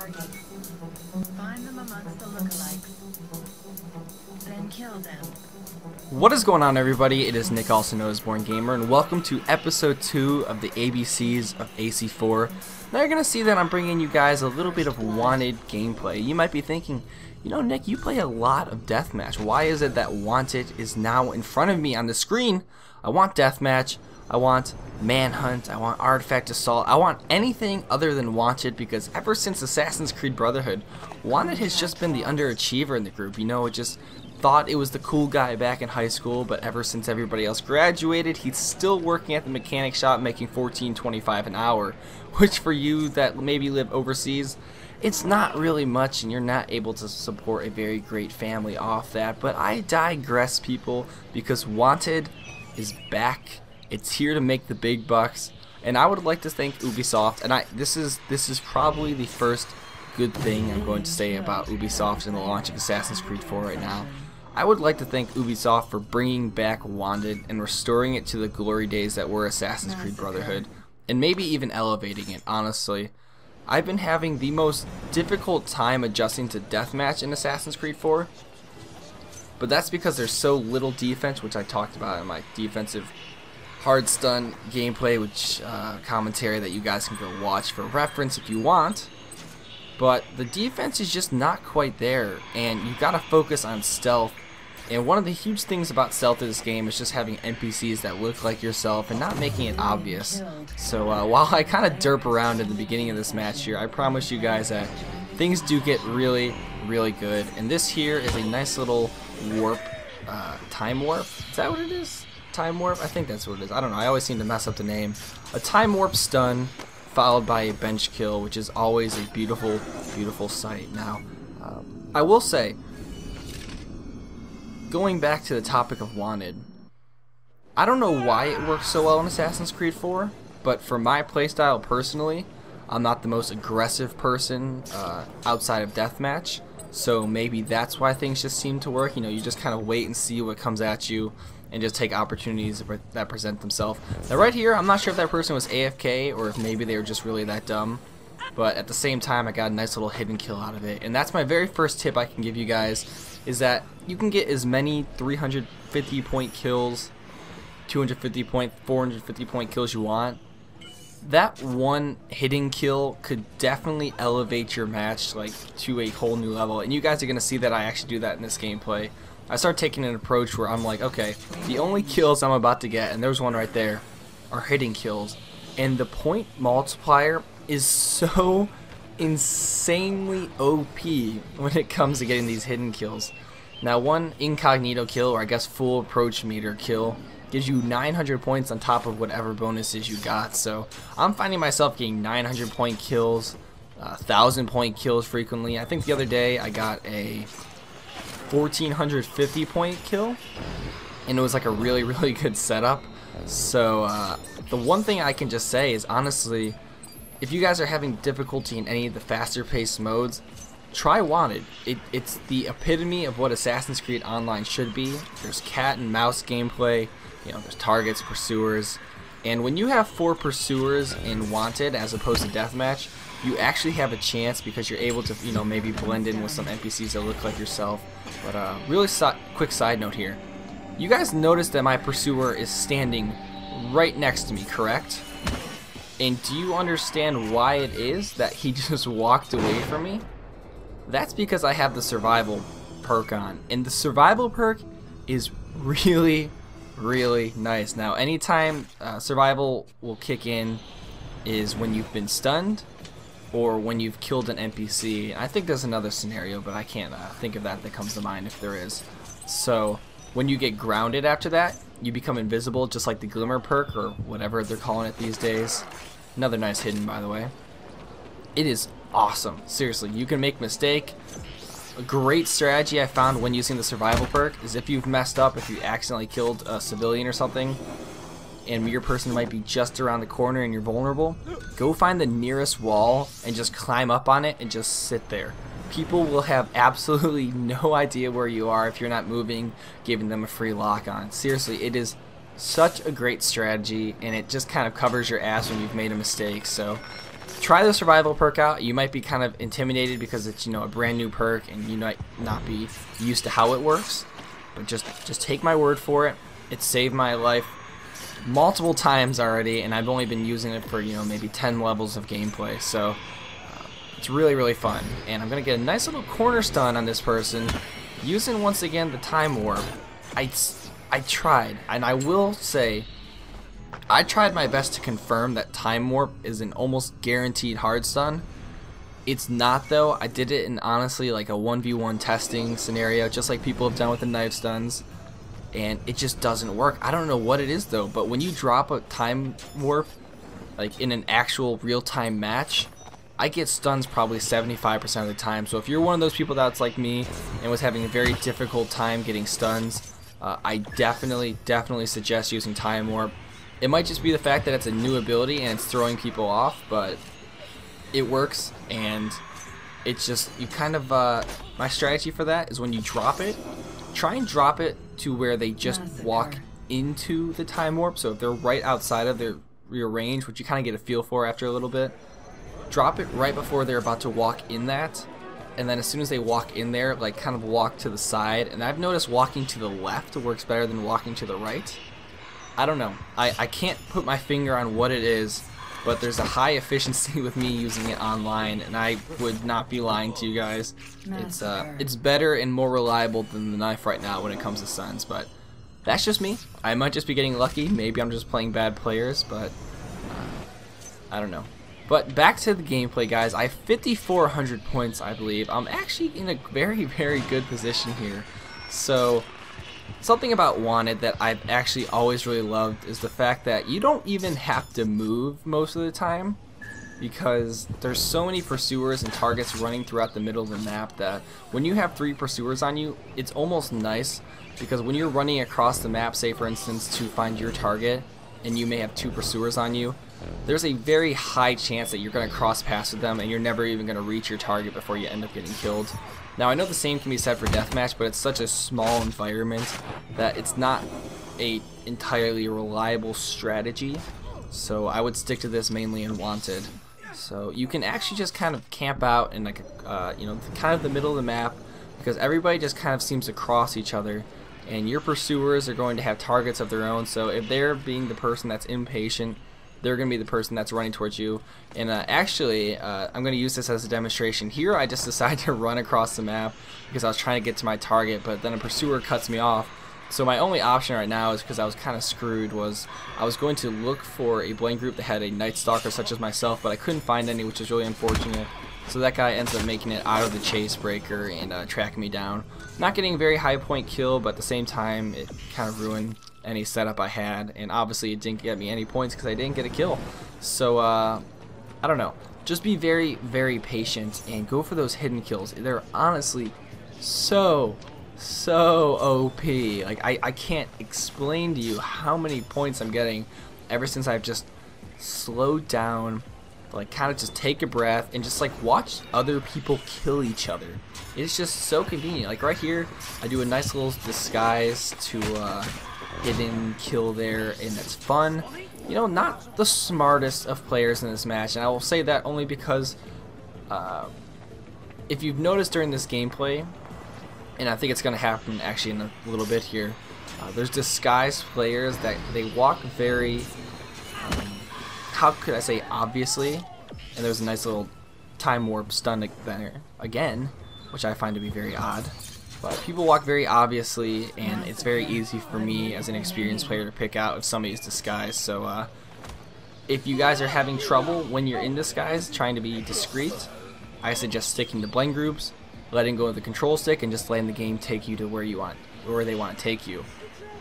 target. Find them amongst the lookalikes. Then kill them. What is going on, everybody? It is Nick, also known as Born Gamer, and welcome to episode 2 of the ABCs of AC4. Now you're going to see that I'm bringing you guys a little bit of Wanted gameplay. You might be thinking, you know, Nick, you play a lot of Deathmatch. Why is it that Wanted is now in front of me on the screen? I want Deathmatch, I want Manhunt, I want Artifact Assault, I want anything other than Wanted, because ever since Assassin's Creed Brotherhood, Wanted has just been the underachiever in the group. You know, it just thought it was the cool guy back in high school, but ever since everybody else graduated, he's still working at the mechanic shop making $14.25 an hour, which for you that maybe live overseas, it's not really much, and you're not able to support a very great family off that. But I digress, people, because Wanted is back. It's here to make the big bucks, and I would like to thank Ubisoft, and this is probably the first good thing I'm going to say about Ubisoft and the launch of Assassin's Creed 4 right now. I would like to thank Ubisoft for bringing back Wanted and restoring it to the glory days that were Assassin's Creed Brotherhood, and maybe even elevating it. Honestly, I've been having the most difficult time adjusting to Deathmatch in Assassin's Creed 4, but that's because there's so little defense, which I talked about in my defensive hard stun gameplay, which commentary that you guys can go watch for reference if you want. But the defense is just not quite there, and you gotta focus on stealth. And one of the huge things about stealth in this game is just having NPCs that look like yourself and not making it obvious. So while I kind of derp around at the beginning of this match here, I promise you guys that things do get really, really good. And this here is a nice little warp, time warp. Is that what it is? Time warp? I think that's what it is. I don't know. I always seem to mess up the name. A time warp stun followed by a bench kill, which is always a beautiful, beautiful sight. Now, I will say, going back to the topic of Wanted, I don't know why it works so well in Assassin's Creed 4, but for my playstyle personally, I'm not the most aggressive person outside of Deathmatch, so maybe that's why things just seem to work. You know, you just kind of wait and see what comes at you, and just take opportunities that present themselves. Now right here, I'm not sure if that person was AFK or if maybe they were just really that dumb, but at the same time I got a nice little hidden kill out of it. And that's my very first tip I can give you guys, is that you can get as many 350 point kills, 250 point, 450 point kills you want. That one hidden kill could definitely elevate your match like to a whole new level, and you guys are going to see that I actually do that in this gameplay. I start taking an approach where I'm like, okay, the only kills I'm about to get, and there's one right there, are hitting kills. And the point multiplier is so insanely OP when it comes to getting these hidden kills. Now, one incognito kill, or I guess full approach meter kill, gives you 900 points on top of whatever bonuses you got. So I'm finding myself getting 900 point kills, 1,000 point kills frequently. I think the other day I got a 1,450 point kill, and it was like a really, really good setup. So the one thing I can just say is, honestly, if you guys are having difficulty in any of the faster paced modes, try Wanted. It's the epitome of what Assassin's Creed Online should be. There's cat and mouse gameplay, you know, there's targets, pursuers, and when you have 4 pursuers in Wanted as opposed to Deathmatch, you actually have a chance because you're able to, you know, maybe blend in with some NPCs that look like yourself. But really quick side note here. You guys notice that my pursuer is standing right next to me, correct? And do you understand why it is that he just walked away from me? That's because I have the survival perk on. And the survival perk is really, really nice. Now, anytime survival will kick in is when you've been stunned, or when you've killed an NPC. I think there's another scenario, but I can't think of that comes to mind if there is. So when you get grounded after that, you become invisible, just like the Glimmer perk, or whatever they're calling it these days. Another nice hidden, by the way. It is awesome. Seriously, you can make a mistake. A great strategy I found when using the survival perk is if you've messed up, if you accidentally killed a civilian or something, and your person might be just around the corner and you're vulnerable, go find the nearest wall and just climb up on it and just sit there. People will have absolutely no idea where you are if you're not moving, giving them a free lock on. Seriously, it is such a great strategy, and it just kind of covers your ass when you've made a mistake. So try the survival perk out. You might be kind of intimidated because it's, you know, a brand new perk and you might not be used to how it works. But just take my word for it. It saved my life multiple times already, and I've only been using it for, you know, maybe 10 levels of gameplay. So it's really fun. And I'm gonna get a nice little corner stun on this person using once again the time warp. I tried, and I will say I tried my best to confirm that time warp is an almost guaranteed hard stun. It's not though. I did it in honestly like a 1v1 testing scenario, just like people have done with the knife stuns, and it just doesn't work. I don't know what it is though, but when you drop a time warp like in an actual real-time match, I get stuns probably 75% of the time. So if you're one of those people that's like me and was having a very difficult time getting stuns, I definitely suggest using time warp. It might just be the fact that it's a new ability and it's throwing people off, but it works. And it's just, you kind of, my strategy for that is when you drop it, try and drop it to where they just walk into the time warp. So if they're right outside of your range, which you kind of get a feel for after a little bit, drop it right before they're about to walk in that. And then as soon as they walk in there, like kind of walk to the side. And I've noticed walking to the left works better than walking to the right. I don't know. I can't put my finger on what it is, but there's a high efficiency with me using it online, and I would not be lying to you guys. It's better and more reliable than the knife right now when it comes to stuns, but that's just me. I might just be getting lucky. Maybe I'm just playing bad players, but I don't know. But back to the gameplay, guys. I have 5,400 points, I believe. I'm actually in a very good position here. So something about Wanted that I've actually always really loved is the fact that you don't even have to move most of the time, because there's so many pursuers and targets running throughout the middle of the map that when you have 3 pursuers on you, it's almost nice, because when you're running across the map, say for instance to find your target, and you may have 2 pursuers on you, there's a very high chance that you're going to cross paths with them and you're never even going to reach your target before you end up getting killed. Now I know the same can be said for deathmatch, but it's such a small environment that it's not a entirely reliable strategy. So I would stick to this mainly in Wanted. So you can actually just kind of camp out in like you know, kind of the middle of the map, because everybody just kind of seems to cross each other, and your pursuers are going to have targets of their own. So if they're being the person that's impatient, they're going to be the person that's running towards you. And actually, I'm going to use this as a demonstration. Here I just decided to run across the map because I was trying to get to my target, but then a pursuer cuts me off. So my only option right now is, because I was kind of screwed, was I was going to look for a blame group that had a Night Stalker such as myself, but I couldn't find any, which is really unfortunate. So that guy ends up making it out of the chase breaker and tracking me down. Not getting a very high point kill, but at the same time it kind of ruined any setup I had, and obviously it didn't get me any points because I didn't get a kill. So I don't know, just be very patient and go for those hidden kills. They're honestly so OP. Like I can't explain to you how many points I'm getting ever since I've just slowed down, like kind of just take a breath and just like watch other people kill each other. It's just so convenient. Like right here I do a nice little disguise to hidden kill there, and it's fun. You know, not the smartest of players in this match, and I will say that only because if you've noticed during this gameplay, and I think it's going to happen actually in a little bit here, there's disguised players that they walk very, how could I say, obviously, and there's a nice little time warp stun there again, which I find to be very odd. But people walk very obviously, and it's very easy for me as an experienced player to pick out if somebody's disguised. So if you guys are having trouble when you're in disguise trying to be discreet, I suggest sticking to blend groups, letting go of the control stick, and just letting the game take you to where they want to take you.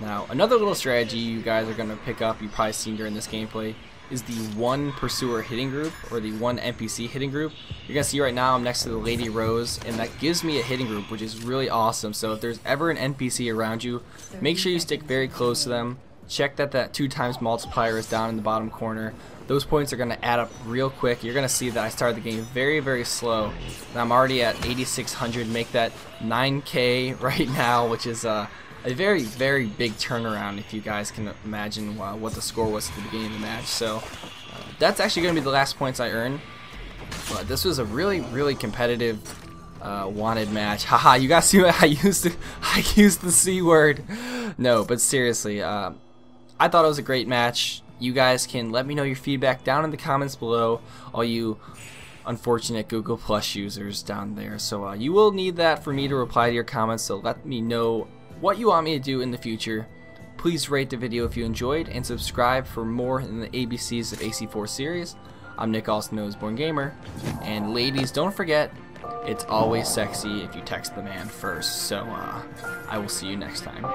Now another little strategy you guys are going to pick up, you've probably seen during this gameplay, is the 1 pursuer hitting group, or the 1 NPC hitting group. You're gonna see right now I'm next to the Lady Rose, and that gives me a hitting group, which is really awesome. So if there's ever an NPC around you, make sure you stick very close to them. Check that 2 times multiplier is down in the bottom corner. Those points are gonna add up real quick. You're gonna see that I started the game very slow, and I'm already at 8,600. Make that 9K right now, which is a very big turnaround if you guys can imagine what the score was at the beginning of the match. So that's actually going to be the last points I earn. But this was a really competitive wanted match. Haha, you guys see what I used the C word. No, but seriously, I thought it was a great match. You guys can let me know your feedback down in the comments below, all you unfortunate Google Plus users down there. So you will need that for me to reply to your comments, so let me know what you want me to do in the future. Please rate the video if you enjoyed, and subscribe for more in the ABCs of AC4 series. I'm Nick, also known as Born Gamer, and ladies, don't forget, it's always sexy if you text the man first. So I will see you next time.